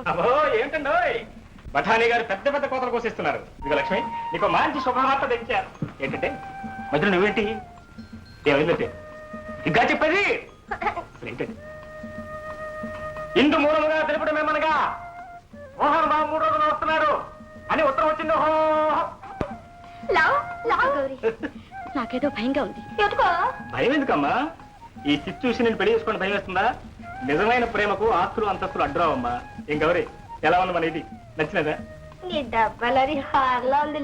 అబ్బో ఏంటండో బఠానీ గారు పెద్ద పెద్ద కోతలు కోసిస్తున్నారు. ఇదిగో లక్ష్మి, నీకు మంచి శుభవార్త తెచ్చారు. ఏంటంటే మధ్యలో నువ్వేంటి ఏమైందంటే ఇంకా చెప్పేది ఏంటండి? ఇందు మూలముగా తెలుపడమేమనగా మోహన్ బాబు 3 రోజులు వస్తున్నాడు అని ఉత్తరం వచ్చింది. నాకేదో భయంగా ఉంది. భయం ఎందుకమ్మా? ఈ స్థితి చూసి నేను పెళ్లి చేసుకోండి భయం వేస్తుందా? నిజమైన ప్రేమకు ఆస్తులు అంతస్తులు అడ్డురావమ్మా. ఏం గౌరీ, ఎలా ఉంది మన ఇది? నచ్చినదా? నీ డబ్బాలని హార్లా ఉంది.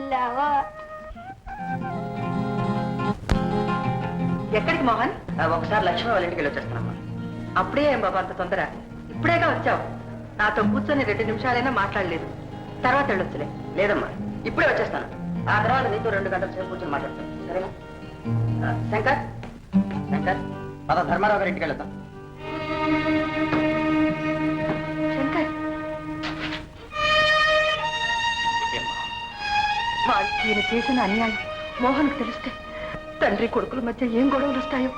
ఎక్కడికి మోహన్? ఒకసారి లక్ష్మి వాళ్ళ ఇంటికి వెళ్ళొచ్చేస్తున్నామా? అప్పుడే ఏం బాబా అంత తొందర? ఇప్పుడేగా వచ్చావు. నాతో కూర్చొని 2 నిమిషాలైనా మాట్లాడలేదు. తర్వాత వెళ్ళొచ్చులే. లేదమ్మా, ఇప్పుడే వచ్చేస్తాను. ఆ తర్వాత నీతో 2 గంటల సేపు కూర్చొని మాట్లాడతాను, సరేనా? శంకర్, శంకర్, పద ధర్మారావు గారి ఇంటికి వెళ్తాం. శంకర్, ఈయన చేసిన అన్యాయం మోహన్కు తెలిస్తే తండ్రి కొడుకుల మధ్య ఏం గొడవలు వస్తాయో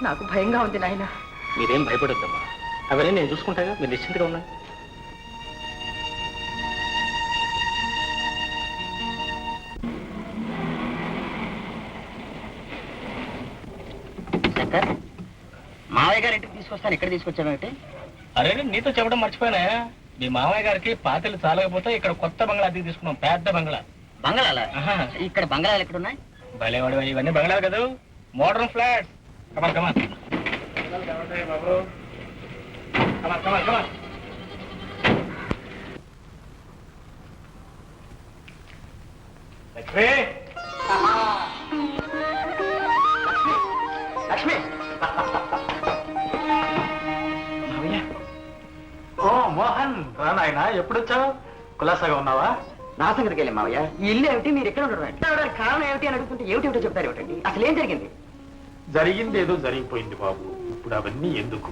నాకు భయంగా ఉంది నాయన. మీరేం భయపడొద్దమ్మా, అవన్నీ నేను చూసుకుంటాగా, మీరు నిశ్చింతగా ఉన్నా. శంకర్, మావయ్య గారి ఇంటికి తీసుకొస్తాను, ఇక్కడ తీసుకొచ్చాను. అరే నీతో చెప్పడం మర్చిపోయినా, మీ మామయ్య గారికి పాతలు చాలకపోతే ఇక్కడ కొత్త బంగ్లా అద్దెకి తీసుకున్నాం. పెద్ద బంగ్లా. బంగ్లాలా? ఇక్కడ బంగ్లాలు ఎక్కడున్నాయి? భలేవాడు, ఇవన్నీ బంగ్లాలు కదా, మోడర్న్ ఫ్లాట్స్. కమాన్ కమాన్ బాబు, కమాన్ కమాన్ కమాన్. లక్ష్మి, లక్ష్మి. ఓ మోహన్, రా నాయనా, ఎప్పుడొచ్చావు? కులాసాగా ఉన్నావా? నా సంగతికి వెళ్ళి మావయ్య, ఈ ఇల్లు ఏమిటి, మీరు ఎక్కడ ఉండడం, కారణం ఏమిటి అని అడుగుతుంటే ఏమిటేమిటో చెప్తారు ఏమిటండి? అసలు ఏం జరిగింది? జరిగింది ఏదో జరిగిపోయింది బాబు, ఇప్పుడు అవన్నీ ఎందుకు?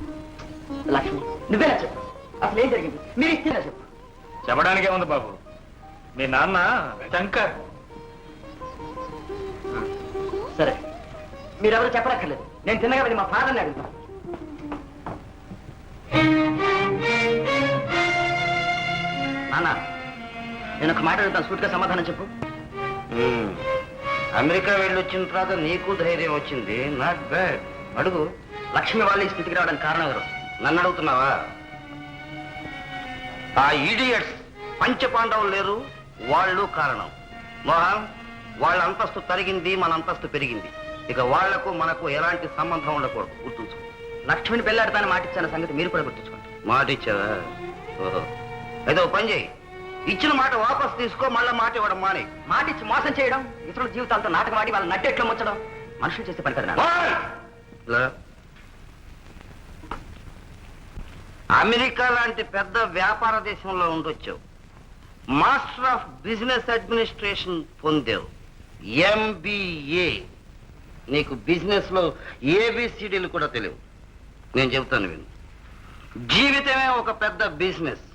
లక్ష్మి, నువ్వేనా చెప్పు, అసలు ఏం జరిగింది? మీరు ఇస్తేనా చెప్పు. చెప్పడానికే ఉంది బాబు, మీ నాన్న శంకర్. సరే, మీరెవరు చెప్పనక్కర్లేదు, నేను తిన్నగా వెళ్ళి మా ఫాదర్ని అడుగుతాను. నాన్న, నేను ఒక మాట అడుగుతాను, సూటిగా సమాధానం చెప్పు. అమెరికా వెళ్ళొచ్చిన తర్వాత నీకు ధైర్యం వచ్చింది, నాట్ బ్యాడ్. అడుగు. లక్ష్మి వాళ్ళ ఈ స్థితికి రావడానికి కారణం ఎవరు? నన్ను అడుగుతున్నావా? ఆ ఈడియట్స్ పంచపాండవులు లేరు, వాళ్ళు కారణం. మోహన్, వాళ్ళ అంతస్తు తరిగింది, మన అంతస్తు పెరిగింది. ఇక వాళ్లకు మనకు ఎలాంటి సంబంధం ఉండకూడదు, గుర్తుంచు. లక్ష్మిని పెళ్లాడతాను మాటిచ్చాన సంగతి మీరు కూడా గుర్తుంచుకోండి. మాటిచ్చావా? ఓహో, ఏదో పని చేయి, ఇచ్చిన మాట వాపస్ తీసుకో, మళ్ళా మాట ఇవ్వడం మానే. మాట ఇచ్చి మోసం చేయడం, ఇతరుల జీవితాలతో నాటకం ఆడి వాళ్ళ నట్టెట్లో ముంచడం మనుషులు చేసే పని కదా. అమెరికా లాంటి పెద్ద వ్యాపార దేశంలో ఉండొచ్చావు, మాస్టర్ ఆఫ్ బిజినెస్ అడ్మినిస్ట్రేషన్ పొందావు, MBA. నీకు బిజినెస్ లో ABCDలు కూడా తెలియవు. నేను చెబుతాను విను. జీవితమే ఒక పెద్ద బిజినెస్.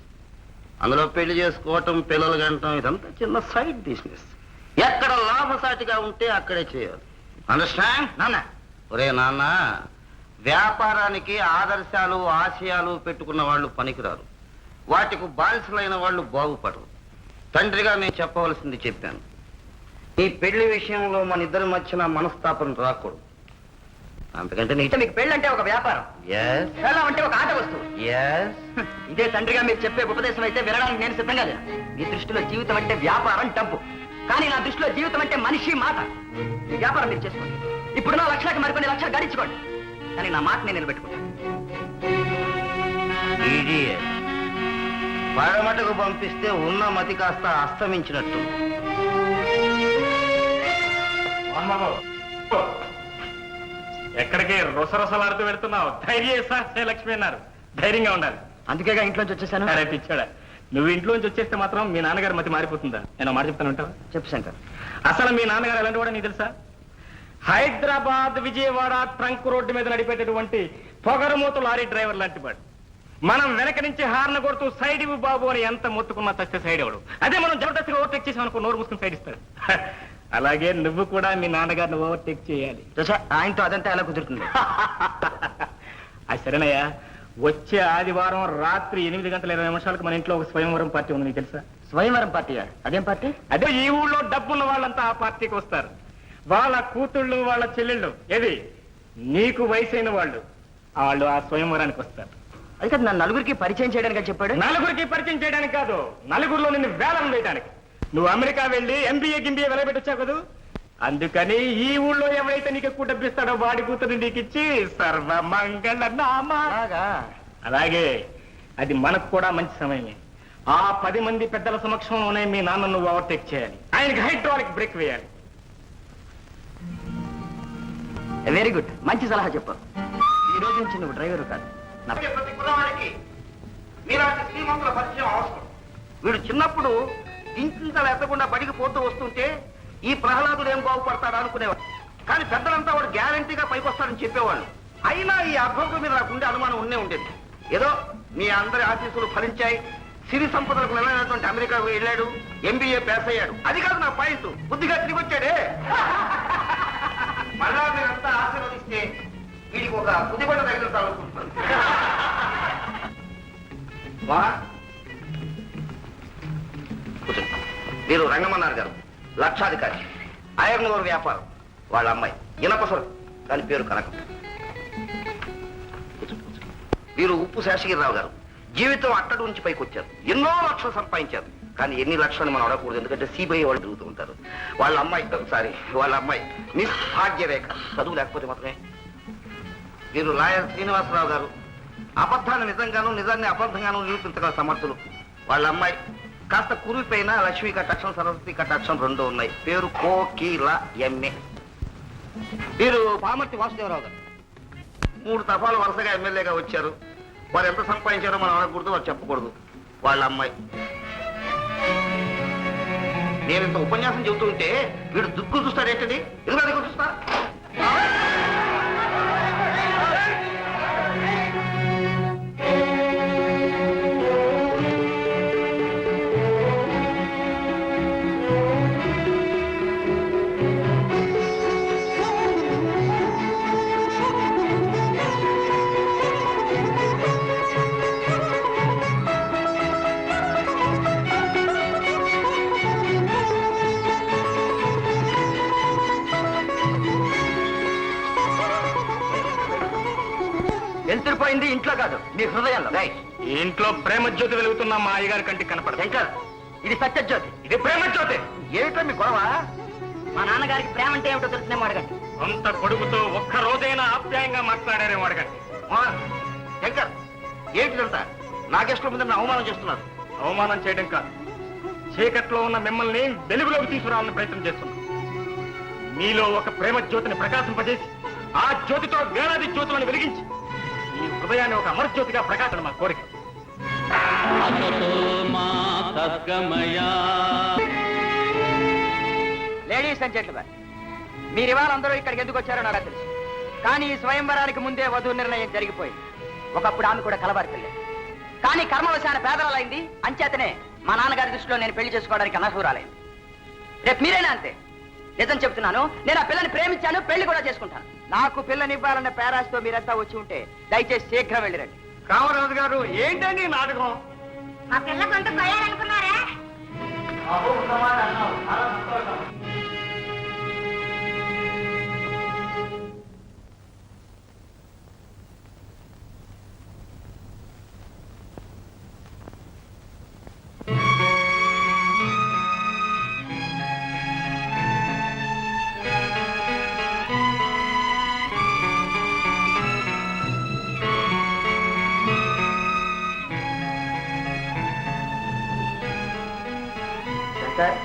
అందులో పెళ్లి చేసుకోవటం, పిల్లలు కంటం, ఇదంతా చిన్న సైడ్ బిజినెస్. ఎక్కడ లాభసాటిగా ఉంటే అక్కడే చేయాలి. అండర్స్టాండ్? నాన్న, ఒరే నాన్న, వ్యాపారానికి ఆదర్శాలు ఆశయాలు పెట్టుకున్న వాళ్ళు పనికిరారు, వాటికి బానిసలైన వాళ్ళు బాగుపడరు. తండ్రిగా నేను చెప్పవలసింది చెప్పాను. ఈ పెళ్లి విషయంలో మన ఇద్దరి మధ్యన మనస్తాపం రాకూడదు. అందుకంటే మీకు పెళ్లి అంటే ఒక వ్యాపారం, ఎలా అంటే ఒక ఆట వస్తువు. ఇదే తండ్రిగా మీరు చెప్పే ఉపదేశం అయితే వినడానికి నేను సిద్ధంగా లేను. మీ దృష్టిలో జీవితం అంటే వ్యాపారం, డబ్బు. కానీ నా దృష్టిలో జీవితం అంటే మనిషి, మాట. ఈ వ్యాపారం మీరు చేసుకోండి, ఇప్పుడు నా లక్షలకు మరికొన్ని లక్షలు గడించుకోండి, కానీ నా మాట నేను నిలబెట్టుకుంటాను. పడమటకు పంపిస్తే ఉన్న మతి కాస్త అస్తమించినట్టు. ఎక్కడికి రొసరొసలాడుతూ పెడుతున్నావు? ధైర్య సాహసే లక్ష్మి అన్నారు, ధైర్యంగా ఉండాలి. అందుకేగా ఇంట్లోంచి వచ్చేసాను. అరే పిచ్చాడా, నువ్వు ఇంట్లోంచి వచ్చేస్తే మాత్రం మీ నాన్నగారి మతి మారిపోతుందా? నేను మాట చెప్తాను ఉంటావా? చెప్పు శంకర్. అసలు మీ నాన్నగారు ఎలాంటి వాడో నీకు తెలుసా? హైదరాబాద్ విజయవాడ ట్రంక్ రోడ్డు మీద నడిపేటటువంటి పొగరమూత లారీ డ్రైవర్ లాంటి వాడు. మనం వెనక నుంచి హార్న్ కొడుతూ సైడ్ ఇవ్వు బాబు అని ఎంత మొత్తుకున్నా చస్తే సైడ్ ఇవ్వడు. అదే మనం జబర్దస్త్గా ఓవర్టేక్ చేసాం అనుకో, నోరు మూసుకుని సైడ్ ఇస్తాడు. అలాగే నువ్వు కూడా మీ నాన్నగారిని ఓవర్టేక్ చేయాలి. ఆయనతో అదంతా ఎలా కుదురుతుంది? అది సరేనయ్యా, వచ్చే ఆదివారం రాత్రి 8:20 మన ఇంట్లో ఒక స్వయంవరం పార్టీ ఉంది, నీకు తెలుసా? స్వయంవరం పార్టీ? అదేం పార్టీ? అదే ఈ ఊళ్ళో డబ్బున్న వాళ్ళంతా ఆ పార్టీకి వస్తారు. వాళ్ళ కూతుళ్ళు వాళ్ళ చెల్లెళ్ళు ఏది నీకు వయసైన వాళ్ళు ఆ స్వయంవరానికి వస్తారు. అది కాదు, నన్ను నలుగురికి పరిచయం చేయడానికి చెప్పాడు. నలుగురికి పరిచయం చేయడానికి కాదు, నలుగురిలో నిన్ను వేలం వేయడానికి. నువ్వు అమెరికా వెళ్ళి ఎంబీఏ గింబీఏ వెలబెట్టొచ్చావు కదా, అందుకని ఈ ఊళ్ళో ఎవరైతే నీకు ఎక్కువ డబ్బు ఇస్తాడో వాడి కూతురు నీకు ఇచ్చి సర్వమంగళ నామా. అలాగే అది మనకు కూడా మంచి సమయమే. ఆ 10 మంది పెద్దల సమక్షంలోనే మీ నాన్న నువ్వు ఓవర్టేక్ చేయాలి, ఆయనకి హైడ్రాలిక్ బ్రేక్ వేయాలి. వెరీ గుడ్, మంచి సలహా చెప్పు. ఈ రోజు నుంచి నువ్వు డ్రైవర్ కాదు. ప్రతి కుర్రవాడికి మీలాంటి శ్రీమంతుల పరిచయం అవసరం. వీడు చిన్నప్పుడు ఇంకింతలు ఎత్తకుండా బడికి పోతూ వస్తుంటే ఈ ప్రహ్లాదుడు ఏం బాగుపడతాడు అనుకునేవాడు. కానీ పెద్దలంతా వాడు గ్యారంటీగా పైకొస్తాడని చెప్పేవాళ్ళు. అయినా ఈ అభ్యర్థుల మీద నాకుండే అనుమానం ఉండేది. ఏదో మీ అందరి ఆశీస్సులు ఫలించాయి, సిరి సంపదలకు నిలైనటువంటి అమెరికా వెళ్ళాడు, ఎంబీఏ పాస్ అయ్యాడు. అది కాదు నా పాయింట్. బుద్ధిగా తిరిగి వచ్చాడే. మళ్ళా మీరంతా ఆశీర్వదిస్తే వీడికి ఒక బుద్ధిపడ్డ దగ్గర అనుకుంటున్నాను. మీరు రంగమన్నారు గారు, లక్షాధికారి, ఐరన్ వ్యాపారం. వాళ్ళ అమ్మాయి ఇనపసరు, దాని పేరు కనకం. వీరు ఉప్పు శేషగిరిరావు గారు, జీవితం అట్టడి నుంచి పైకి వచ్చారు, ఎన్నో లక్షలు సంపాదించారు. కానీ ఎన్ని లక్షలు మనం అడగకూడదు, ఎందుకంటే సిబిఐ వాళ్ళు తిరుగుతూ ఉంటారు. వాళ్ళ అమ్మాయి మిస్ భాగ్యరేఖ, చదువు లేకపోతే మాత్రమే. వీరు లాయర్ శ్రీనివాసరావు గారు, అబద్ధాన్ని నిజంగాను నిజాన్ని అబద్ధంగాను నిరూపించగల సమర్థులు. వాళ్ళ అమ్మాయి కాస్త కురిపోయిన లక్ష్మీ కటాక్షం సరస్వతి కటాక్షం 2 ఉన్నాయి. పేరు కోకీల ఎంఏ. వీరు పామర్తి వాసుదేవరావు గారు, 3 దఫాలు వరుసగా ఎమ్మెల్యేగా వచ్చారు. వారు ఎంత సంపాదించారో మనం అడగకూడదు, వారు చెప్పకూడదు. వాళ్ళ అమ్మాయి. నేను ఇంత ఉపన్యాసం చెబుతూ ఉంటే వీడు దుగ్గు చూస్తాడేంటండి? ఎందుకు దిగ్గు చూస్తా? ఎంతపోయింది ఇంట్లో కాదు, మీ హృదయంలో. ఈ ఇంట్లో ప్రేమ జ్యోతి వెలుగుతున్నా మా అయ్యగారి కంటికి కనపడదు. శంకర్, ఇది సత్యజ్యోతి. ఇది ప్రేమ జ్యోతి. ఏమిటో మీ గొడవ? మా నాన్నగారికి ప్రేమ అంటే ఏమిటో తెలుసునేమో అడగండి. సొంత కొడుకుతో ఒక్క రోజైనా ఆప్యాయంగా మాట్లాడారేమో అడగండి. శంకర్, ఏంటిదంతా? నాగేశ్వర మీద అవమానం చేస్తున్నారు. అవమానం చేయడం కాదు, చీకట్లో ఉన్న మిమ్మల్ని వెలుగులోకి తీసుకురావాలని ప్రయత్నం చేస్తున్నాం. మీలో ఒక ప్రేమ జ్యోతిని ప్రకాశింపజేసి ఆ జ్యోతితో వేలాది జ్యోతులను వెలిగించి ఈ హృదయాన్ని ఒక అమరజ్యోతిగా ప్రకాశం మా కోరిక. లేడీస్ అండ్ జెంట్మెన్, మీరు ఇవాళ అందరూ ఇక్కడికి ఎందుకు వచ్చారో నాకు తెలుసు. కానీ ఈ స్వయంవరానికి ముందే వధువు నిర్ణయం జరిగిపోయింది. ఒకప్పుడు ఆమె కూడా కలవారిపిల్లే, కానీ కర్మవశాన పేదలైంది. అంచేతనే మా నాన్నగారి దృష్టిలో నేను పెళ్లి చేసుకోవడానికి అనర్హురాలైంది. రేపు మీరైనా అంతే. నిజం చెప్తున్నాను, నేను ఆ పిల్లని ప్రేమించాను, పెళ్లి కూడా చేసుకుంటాను. నాకు పిల్లనివ్వాలన్న పేరాస్తో మీరంతా వచ్చి ఉంటే దయచేసి శీఘ్రం వెళ్ళిరండి. కామరాజు గారు, ఏంటండి నాటకం? మా పిల్ల కొంత పోయాలనుకున్నారా? సార్,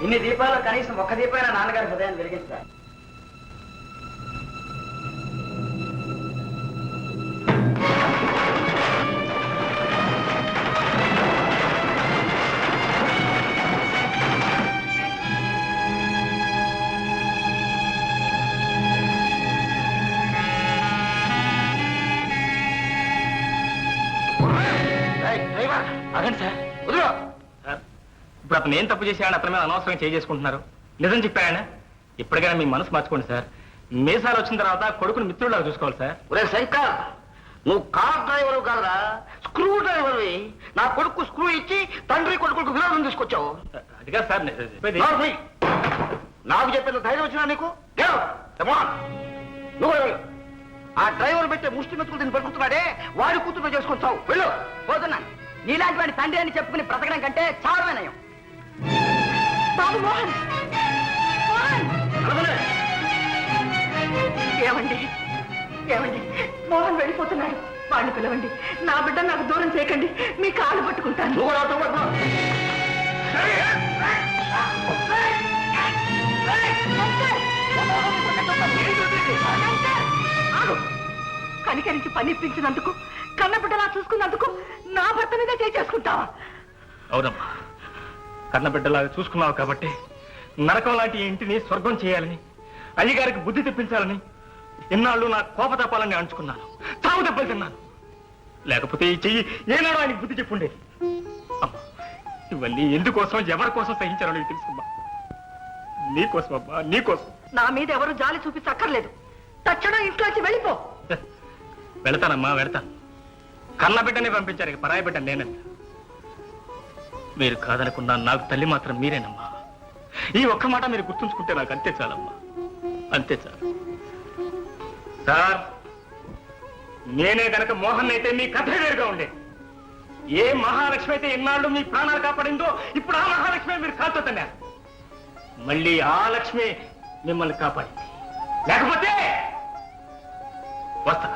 ఇన్ని దీపాలు కనీసం ఒక్క దీపైనా నాన్నగారి హృదయాన్ని వెలిగించారు. అదండి సార్, వదిలో. ఇప్పుడు అతను ఏం తప్పు చేశాడని అతని మీద అనవసరంగా చేసుకుంటున్నారు. నిజం చెప్పాయన. ఇప్పటికైనా మీ మనసు మార్చుకోండి సార్. మీసాలు వచ్చిన తర్వాత కొడుకుని మిత్రులాగా చూసుకోవాలి సార్. ఒరే శంకర్, నువ్వు కార్ డ్రైవర్ కాదురా, స్క్రూ డ్రైవర్వి. నా కొడుకు స్క్రూ ఇచ్చి తండ్రి కొడుకు విరోధం తీసుకొచ్చావు. అదిగా సార్ నేను చెప్పేది. నోరు మూయ్. నాకు చెప్పేంత ధైర్యం వచ్చినా నీకు? Get out. Come on. నువ్వు వెళ్ళు. ఆ డ్రైవర్ పెట్టే ముష్టి మెతుకులు దీన్ని పడుకుతున్నాడే, వాడి కూతురు చేసుకొచ్చావు. వెళ్ళు. పోతున్నాను. నీలాంటి వాడి తండ్రి అని చెప్పుకుని బ్రతకడం కంటే చావమే నయం. బాబు మోహన్, మోహన్! నడవలే. ఏమండి ఏమండి మోహన్ వెళ్ళిపోతున్నాడు. వాడిని పిలవండి. నా బిడ్డ నాకు దూరం చేయకండి. మీ కాలు పట్టుకుంటాను. నువ్వు నాతో పాటు రా. ఆగు. కనికరించి పనిపించినందుకు, కన్నబిడ్డలా చూసుకున్నందుకు నా భర్త మీద చేసుకుంటావా? అవునమ్మా, కన్నబిడ్డలాగా చూసుకున్నావు కాబట్టి నరకం లాంటి ఈ ఇంటిని స్వర్గం చేయాలని, అయ్యగారికి బుద్ధి తెప్పించాలని ఎన్నాళ్ళు నా కోపతాపాలని అంచుకున్నాను. చావు దెబ్బలు తిన్నాను. లేకపోతే ఈ చెయ్యి ఏనాడు ఆయనకి బుద్ధి చెప్పుండేది. అమ్మా, ఇవన్నీ ఎందుకోసం, ఎవరి కోసం సహించారో నీకు తెలుసుమ్మా. నీకోసం అమ్మా, నీకోసం. నా మీద ఎవరు జాలి చూపించక్కర్లేదు. తక్షణం ఇంట్లోంచి వెళ్ళిపో. వెళతానమ్మా, వెళతాను. కన్నబిడ్డనే పంపించారు, ఇక పరాయి బిడ్డ నేనంత. మీరు కాదనుకున్నా నాకు తల్లి మాత్రం మీరేనమ్మా. ఈ ఒక్క మాట మీరు గుర్తుంచుకుంటే నాకు అంతే చాలమ్మా, అంతే చాలు. సార్, నేనే గనక మోహన్ అయితే మీ కథ వేరుగా ఉండే. ఏ మహాలక్ష్మి అయితే ఇన్నాళ్ళు మీ ప్రాణాలు కాపాడిందో, ఇప్పుడు ఆ మహాలక్ష్మి మీరు కాల్తో తన్నారు. మళ్ళీ ఆ లక్ష్మి మిమ్మల్ని కాపాడింది. లేకపోతే వస్తా.